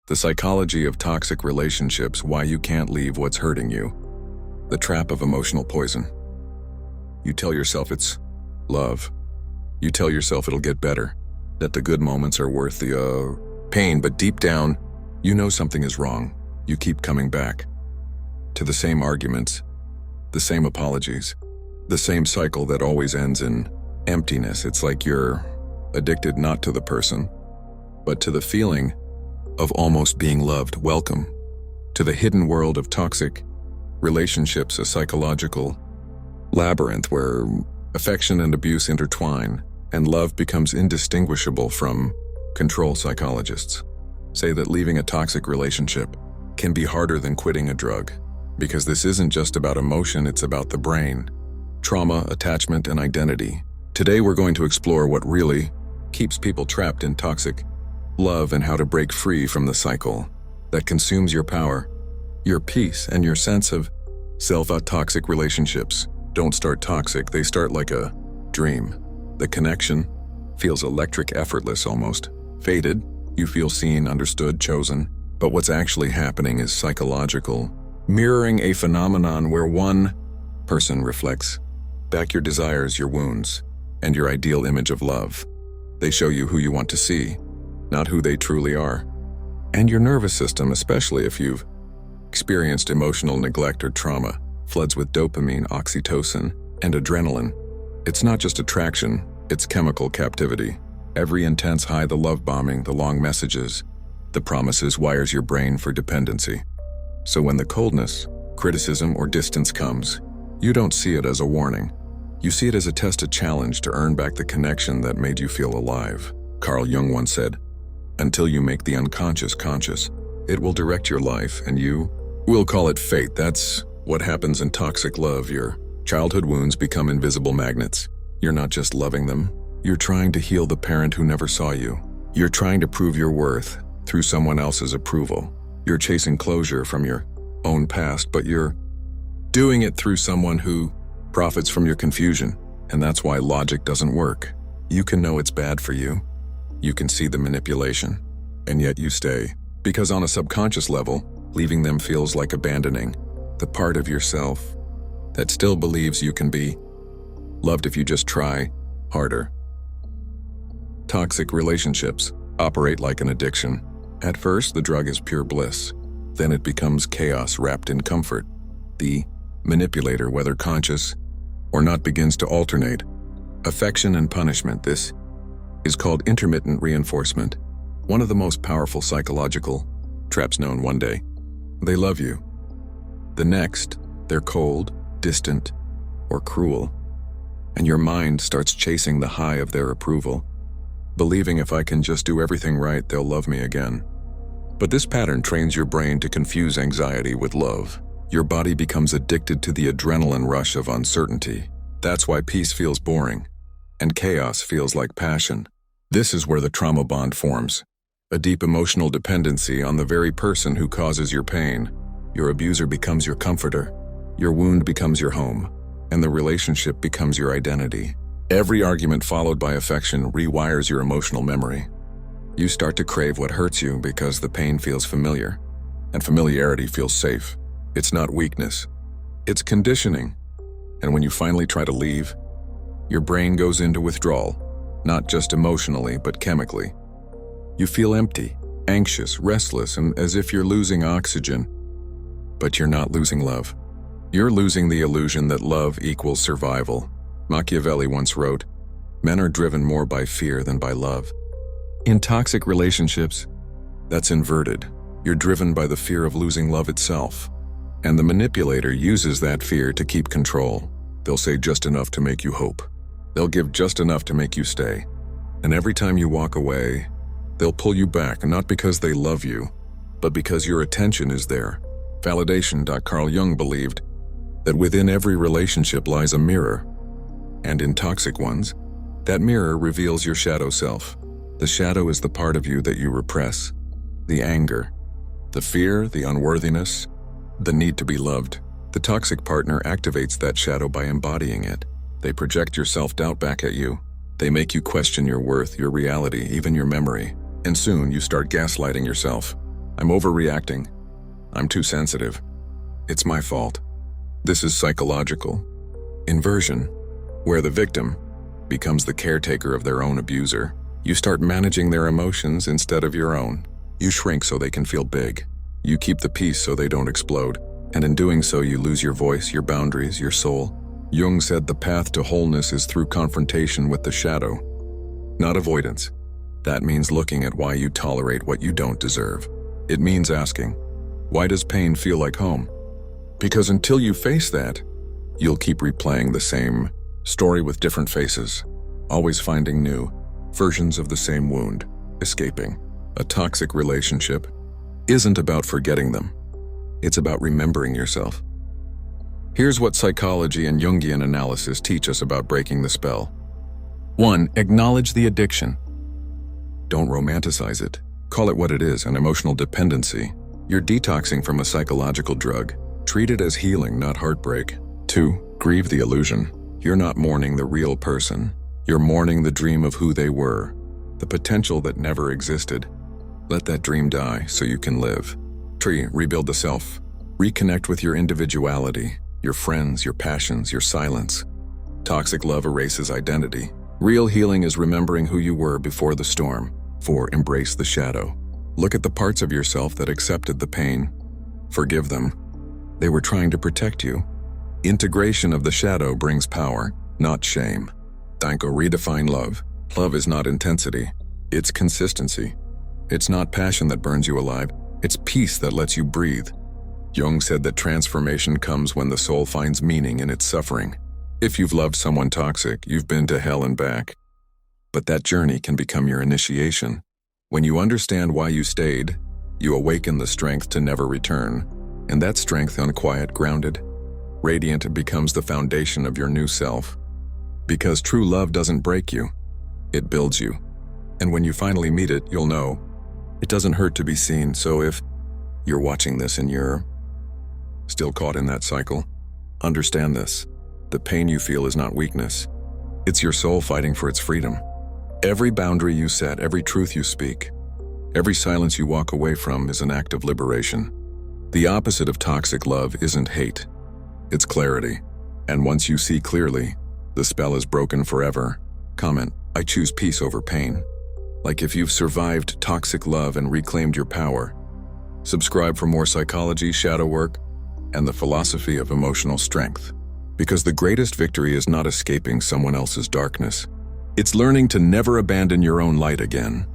The psychology of toxic relationships, why you can't leave what's hurting you. The trap of emotional poison. You tell yourself it's love. You tell yourself it'll get better, that the good moments are worth the pain, but deep down, you know something is wrong. You keep coming back to the same arguments, the same apologies, the same cycle that always ends in emptiness. It's like you're addicted not to the person, but to the feeling of almost being loved. Welcome to the hidden world of toxic relationships, a psychological labyrinth where affection and abuse intertwine and love becomes indistinguishable from control. Psychologists say that leaving a toxic relationship can be harder than quitting a drug, because this isn't just about emotion, it's about the brain, trauma, attachment, and identity. Today we're going to explore what really keeps people trapped in toxic love and how to break free from the cycle that consumes your power, your peace, and your sense of self. Toxic relationships don't start toxic, they start like a dream. The connection feels electric, effortless, almost faded. You feel seen, understood, chosen. But what's actually happening is psychological, mirroring a phenomenon where one person reflects back your desires, your wounds, and your ideal image of love. They show you who you want to see, not who they truly are. And your nervous system, especially if you've experienced emotional neglect or trauma, floods with dopamine, oxytocin, and adrenaline. It's not just attraction, it's chemical captivity. Every intense high, the love bombing, the long messages, the promises wires your brain for dependency. So when the coldness, criticism, or distance comes, you don't see it as a warning. You see it as a test, a challenge to earn back the connection that made you feel alive. Carl Jung once said, "Until you make the unconscious conscious, it will direct your life, and you will call it fate." That's what happens in toxic love. Your childhood wounds become invisible magnets. You're not just loving them, you're trying to heal the parent who never saw you. You're trying to prove your worth through someone else's approval. You're chasing closure from your own past, but you're doing it through someone who profits from your confusion. And that's why logic doesn't work. You can know it's bad for you. You can see the manipulation, and yet you stay. Because on a subconscious level, leaving them feels like abandoning the part of yourself that still believes you can be loved if you just try harder. Toxic relationships operate like an addiction. At first, the drug is pure bliss. Then it becomes chaos wrapped in comfort. The manipulator, whether conscious or not, begins to alternate affection and punishment. This is called intermittent reinforcement, one of the most powerful psychological traps known. One day, they love you. The next, they're cold, distant, or cruel. And your mind starts chasing the high of their approval, believing if I can just do everything right, they'll love me again. But this pattern trains your brain to confuse anxiety with love. Your body becomes addicted to the adrenaline rush of uncertainty. That's why peace feels boring, and chaos feels like passion. This is where the trauma bond forms, a deep emotional dependency on the very person who causes your pain. Your abuser becomes your comforter, your wound becomes your home, and the relationship becomes your identity. Every argument followed by affection rewires your emotional memory. You start to crave what hurts you because the pain feels familiar, and familiarity feels safe. It's not weakness, it's conditioning. And when you finally try to leave, your brain goes into withdrawal, not just emotionally, but chemically. You feel empty, anxious, restless, and as if you're losing oxygen. But you're not losing love. You're losing the illusion that love equals survival. Machiavelli once wrote, "Men are driven more by fear than by love." In toxic relationships, that's inverted. You're driven by the fear of losing love itself. And the manipulator uses that fear to keep control. They'll say just enough to make you hope. They'll give just enough to make you stay. And every time you walk away, they'll pull you back, not because they love you, but because your attention is there. Validation. Carl Jung believed that within every relationship lies a mirror. And in toxic ones, that mirror reveals your shadow self. The shadow is the part of you that you repress. The anger, the fear, the unworthiness, the need to be loved. The toxic partner activates that shadow by embodying it. They project your self-doubt back at you. They make you question your worth, your reality, even your memory. And soon you start gaslighting yourself. I'm overreacting. I'm too sensitive. It's my fault. This is psychological inversion, where the victim becomes the caretaker of their own abuser. You start managing their emotions instead of your own. You shrink so they can feel big. You keep the peace so they don't explode. And in doing so, you lose your voice, your boundaries, your soul. Jung said the path to wholeness is through confrontation with the shadow, not avoidance. That means looking at why you tolerate what you don't deserve. It means asking, why does pain feel like home? Because until you face that, you'll keep replaying the same story with different faces, always finding new versions of the same wound, escaping. A toxic relationship isn't about forgetting them. It's about remembering yourself. Here's what psychology and Jungian analysis teach us about breaking the spell. 1. Acknowledge the addiction. Don't romanticize it. Call it what it is, an emotional dependency. You're detoxing from a psychological drug. Treat it as healing, not heartbreak. 2. Grieve the illusion. You're not mourning the real person. You're mourning the dream of who they were, the potential that never existed. Let that dream die so you can live. 3. Rebuild the self. Reconnect with your individuality, your friends, your passions, your silence. Toxic love erases identity. Real healing is remembering who you were before the storm. 4. Embrace the shadow. Look at the parts of yourself that accepted the pain. Forgive them. They were trying to protect you. Integration of the shadow brings power, not shame. Danko, redefine love. Love is not intensity. It's consistency. It's not passion that burns you alive. It's peace that lets you breathe. Jung said that transformation comes when the soul finds meaning in its suffering. If you've loved someone toxic, you've been to hell and back. But that journey can become your initiation. When you understand why you stayed, you awaken the strength to never return. And that strength, unquiet, grounded, radiant, becomes the foundation of your new self. Because true love doesn't break you, it builds you. And when you finally meet it, you'll know it doesn't hurt to be seen. So if you're watching this and you're still caught in that cycle, understand this. The pain you feel is not weakness. It's your soul fighting for its freedom. Every boundary you set, every truth you speak, every silence you walk away from is an act of liberation. The opposite of toxic love isn't hate. It's clarity. And once you see clearly, the spell is broken forever. Comment, I choose peace over pain. Like if you've survived toxic love and reclaimed your power. Subscribe for more psychology, shadow work, and the philosophy of emotional strength. Because the greatest victory is not escaping someone else's darkness. It's learning to never abandon your own light again.